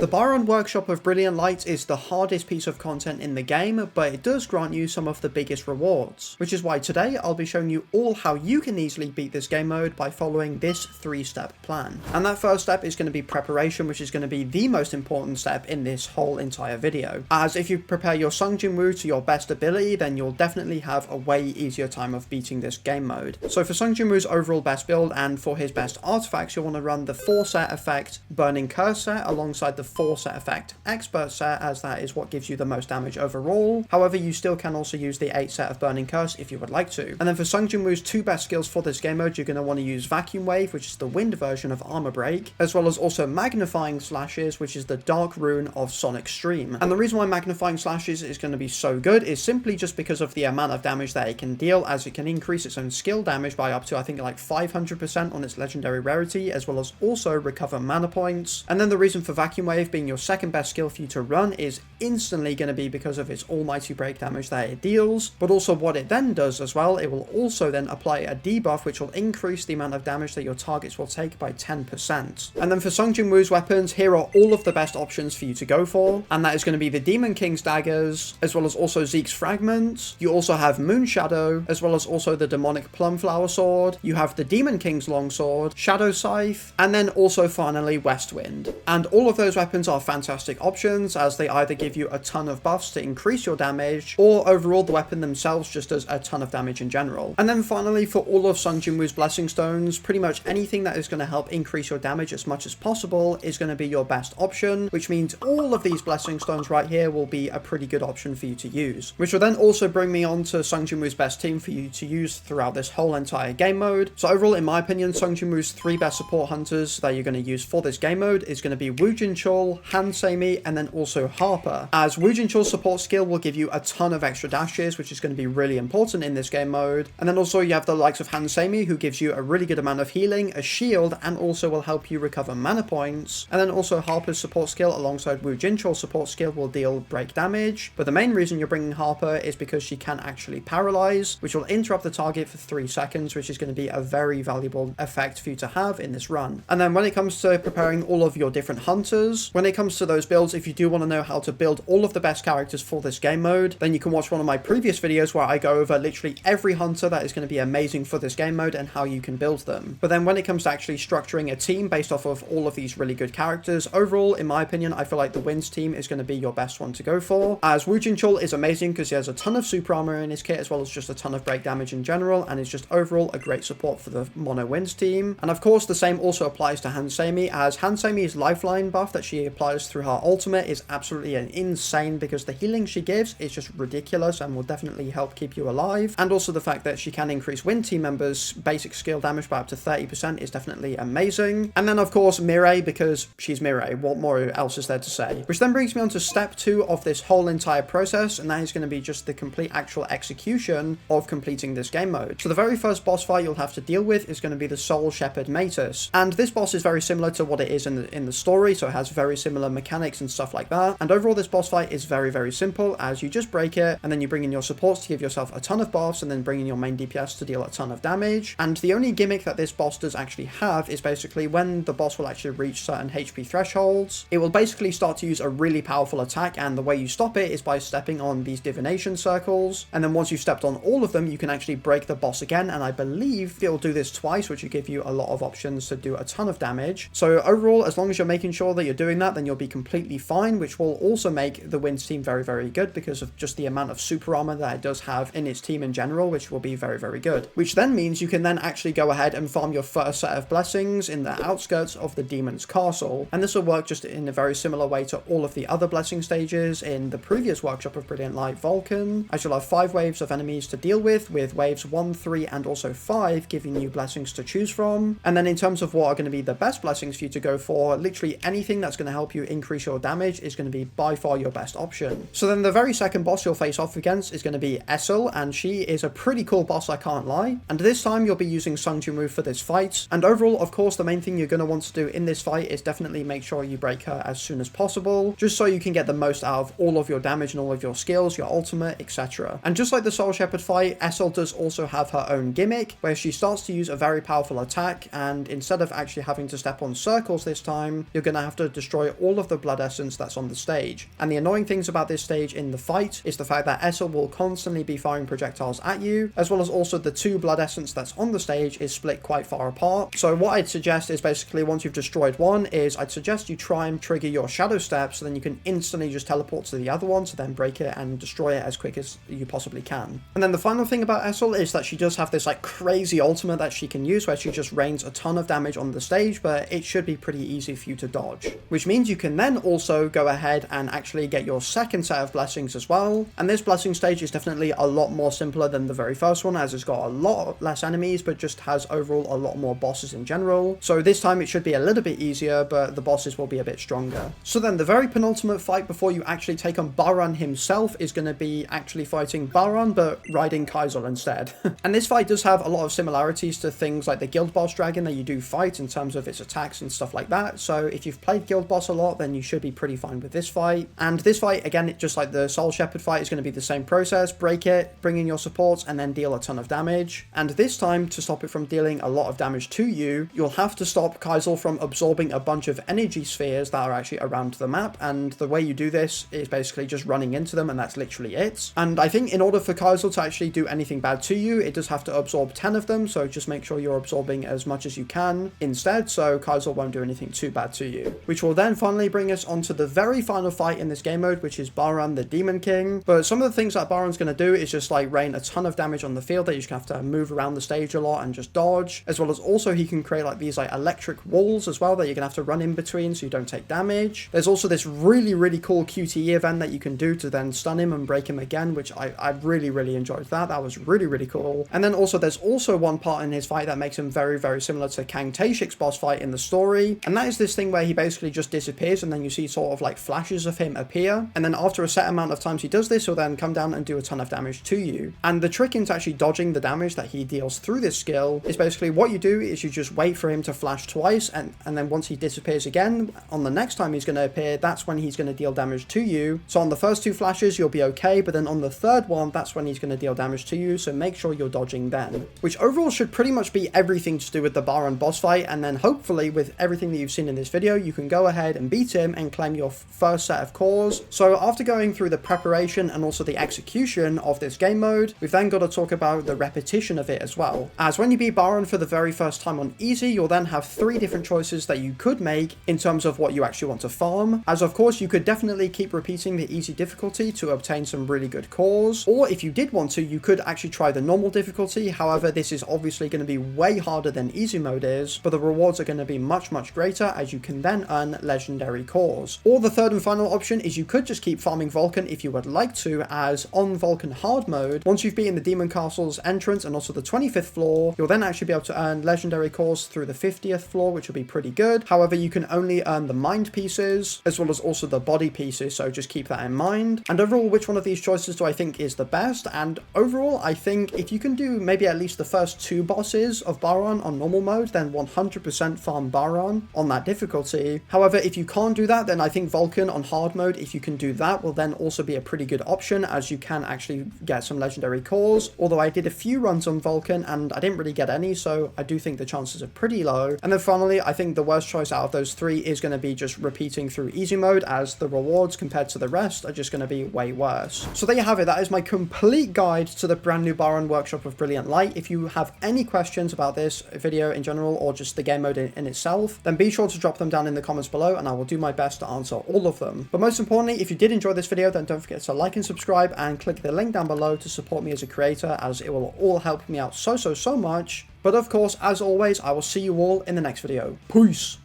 The Baran Workshop of Brilliant Light is the hardest piece of content in the game, but it does grant you some of the biggest rewards, which is why today I'll be showing you all how you can easily beat this game mode by following this 3-step plan. And that first step is going to be preparation, which is going to be the most important step in this whole entire video. As if you prepare your Sung Jin Woo to your best ability, then you'll definitely have a way easier time of beating this game mode. So for Sung Jin Woo's overall best build and for his best artifacts, you'll want to run the 4-set effect Burning Curse set alongside the 4-set effect Expert set, as that is what gives you the most damage overall. However, you still can also use the 8-set of Burning Curse if you would like to. And then for Sung Jin Woo's 2 best skills for this game mode, you're going to want to use Vacuum Wave, which is the wind version of Armor Break, as well as also Magnifying Slashes, which is the dark rune of Sonic Stream. And the reason why Magnifying Slashes is going to be so good is simply just because of the amount of damage that it can deal, as it can increase its own skill damage by up to, I think, like 500% on its legendary rarity, as well as also recover mana points. And then the reason for Vacuum Wave being your second best skill for you to run is instantly going to be because of its almighty break damage that it deals, but also what it then does as well, it will also then apply a debuff which will increase the amount of damage that your targets will take by 10%. And then for Sung Jin Woo's weapons, here are all of the best options for you to go for, and that is going to be the Demon King's daggers, as well as also Zeke's fragment. You also have Moon Shadow, as well as also the demonic Plumflower sword. You have the Demon King's longsword, Shadow Scythe, and then also finally West Wind. And all of those weapons are fantastic options, as they either give you a ton of buffs to increase your damage, or overall the weapon themselves just does a ton of damage in general. And then finally, for all of Sung Jin Woo's Blessing Stones, pretty much anything that is going to help increase your damage as much as possible is going to be your best option, which means all of these Blessing Stones right here will be a pretty good option for you to use. Which will then also bring me on to Sung Jin Woo's best team for you to use throughout this whole entire game mode. So overall, in my opinion, Sung Jin Woo's 3 best support hunters that you're going to use for this game mode is going to be Woo Jin Chul, Han Seimi, and then also Harper. As Woo Jin Chul's support skill will give you a ton of extra dashes, which is going to be really important in this game mode. And then also you have the likes of Han Seimi, who gives you a really good amount of healing, a shield, and also will help you recover mana points. And then also Harper's support skill alongside Woo Jin Chul's support skill will deal break damage. But the main reason you're bringing Harper is because she can actually paralyze, which will interrupt the target for 3 seconds, which is going to be a very valuable effect for you to have in this run. And then when it comes to preparing all of your different hunters, when it comes to those builds, if you do want to know how to build all of the best characters for this game mode, then you can watch one of my previous videos where I go over literally every hunter that is going to be amazing for this game mode and how you can build them. But then when it comes to actually structuring a team based off of all of these really good characters, overall, in my opinion, I feel like the Winds team is going to be your best one to go for, as Woo Jin Chul is amazing because he has a ton of super armor in his kit, as well as just a ton of break damage in general, and is just overall a great support for the Mono Winds team. And of course, the same also applies to Han Seimi, as Han Seimi's lifeline buff that she applies through her ultimate is absolutely insane, because the healing she gives is just ridiculous and will definitely help keep you alive. And also the fact that she can increase Wind team members' basic skill damage by up to 30% is definitely amazing. And then of course Mireille, because she's Mireille, what more else is there to say? Which then brings me on to step 2 of this whole entire process, and that is going to be just the complete actual execution of completing this game mode. So the very first boss fight you'll have to deal with is going to be the Soul Shepherd Matus, and this boss is very similar to what it is in the story, so it has very similar mechanics and stuff like that. And overall this boss fight is very simple, as you just break it, and then you bring in your supports to give yourself a ton of buffs, and then bring in your main DPS to deal a ton of damage. And the only gimmick that this boss does actually have is basically when the boss will actually reach certain HP thresholds, it will basically start to use a really powerful attack, and the way you stop it is by stepping on these divination circles. And then once you've stepped on all of them, you can actually break the boss again, and I believe it'll do this twice, which will give you a lot of options to do a ton of damage. So overall, as long as you're making sure that you're doing that, then you'll be completely fine, which will also make the Winds team very good because of just the amount of super armor that it does have in its team in general, which will be very good. Which then means you can then actually go ahead and farm your first set of blessings in the outskirts of the Demon's Castle. And this will work just in a very similar way to all of the other blessing stages in the previous Workshop of Brilliant Light Vulcan, as you'll have 5 waves of enemies to deal with waves 1, 3, and also 5 giving you blessings to choose from. And then in terms of what are going to be the best blessings for you to go for, literally anything that's going to help you increase your damage is going to be by far your best option. So then the very second boss you'll face off against is going to be Essel, and she is a pretty cool boss, I can't lie. And this time you'll be using Sung Jin Woo for this fight. And overall, of course, the main thing you're going to want to do in this fight is definitely make sure you break her as soon as possible, just so you can get the most out of all of your damage and all of your skills, your ultimate, etc. And just like the Soul Shepherd fight, Essel does also have her own gimmick, where she starts to use a very powerful attack, and instead of actually having to step on circles this time, you're going to have to destroy destroy all of the blood essence that's on the stage. And the annoying things about this stage in the fight is the fact that Essel will constantly be firing projectiles at you, as well as also the 2 blood essence that's on the stage is split quite far apart. So what I'd suggest is basically once you've destroyed one is I'd suggest you try and trigger your shadow step so then you can instantly just teleport to the other one to then break it and destroy it as quick as you possibly can. And then the final thing about Essel is that she does have this like crazy ultimate that she can use where she just rains a ton of damage on the stage, but it should be pretty easy for you to dodge, which means you can then also go ahead and actually get your second set of blessings as well. And this blessing stage is definitely a lot more simpler than the very first one, as it's got a lot less enemies but just has overall a lot more bosses in general. So this time it should be a little bit easier, but the bosses will be a bit stronger. So then the very penultimate fight before you actually take on Baran himself is going to be actually fighting Baran but riding Kaisel instead. And this fight does have a lot of similarities to things like the Guild Boss Dragon that you do fight in terms of its attacks and stuff like that. So if you've played Guild Boss a lot, then you should be pretty fine with this fight. And this fight, again, just like the Soul Shepherd fight, is going to be the same process. Break it, bring in your supports, and then deal a ton of damage. And this time, to stop it from dealing a lot of damage to you, you'll have to stop Kaisel from absorbing a bunch of energy spheres that are actually around the map. And the way you do this is basically just running into them, and that's literally it. And I think in order for Kaisel to actually do anything bad to you, it does have to absorb 10 of them, so just make sure you're absorbing as much as you can instead, so Kaisel won't do anything too bad to you. Which will then finally bring us onto the very final fight in this game mode, which is Baran the Demon King. But some of the things that Baran's going to do is just like rain a ton of damage on the field that you just have to move around the stage a lot and just dodge, as well as also he can create like these like electric walls as well that you're going to have to run in between so you don't take damage. There's also this really cool QTE event that you can do to then stun him and break him again, which I really enjoyed that. That was really cool. And then also there's also one part in his fight that makes him very similar to Kang Taeshik's boss fight in the story, and that is this thing where he basically just disappears and then you see sort of like flashes of him appear, and then after a set amount of times he does this, he'll then come down and do a ton of damage to you. And the trick into actually dodging the damage that he deals through this skill is basically what you do is you just wait for him to flash twice, and then once he disappears again, on the next time he's going to appear, that's when he's going to deal damage to you. So on the first 2 flashes you'll be okay, but then on the third one, that's when he's going to deal damage to you, so make sure you're dodging then. Which overall should pretty much be everything to do with the Baran boss fight, and then hopefully with everything that you've seen in this video, you can go ahead and beat him and claim your first set of cores. So after going through the preparation and also the execution of this game mode, we've then got to talk about the repetition of it as well. As when you beat Baran for the very first time on easy, you'll then have 3 different choices that you could make in terms of what you actually want to farm. As of course, you could definitely keep repeating the easy difficulty to obtain some really good cores, or if you did want to, you could actually try the normal difficulty. However, this is obviously going to be way harder than easy mode is, but the rewards are going to be much greater, as you can then earn legendary cores. Or the third and final option is you could just keep farming Vulcan if you would like to, as on Vulcan hard mode, once you've beaten the Demon Castle's entrance and also the 25th floor, you'll then actually be able to earn legendary cores through the 50th floor, which will be pretty good. However, you can only earn the mind pieces as well as also the body pieces, so just keep that in mind. And overall, which one of these choices do I think is the best? And overall, I think if you can do maybe at least the first 2 bosses of Baran on normal mode, then 100% farm Baran on that difficulty. However, if you can't do that, then I think Vulcan on hard mode, if you can do that, will then also be a pretty good option, as you can actually get some legendary cores. Although I did a few runs on Vulcan and I didn't really get any, so I do think the chances are pretty low. And then finally, I think the worst choice out of those 3 is going to be just repeating through easy mode, as the rewards compared to the rest are just going to be way worse. So there you have it. That is my complete guide to the brand new Baran Workshop of Brilliant Light. If you have any questions about this video in general or just the game mode in itself, then be sure to drop them down in the comments below and I will do my best to answer all of them. But most importantly, if you did enjoy this video, then don't forget to like and subscribe and click the link down below to support me as a creator, as it will all help me out so much. But of course, as always, I will see you all in the next video. Peace!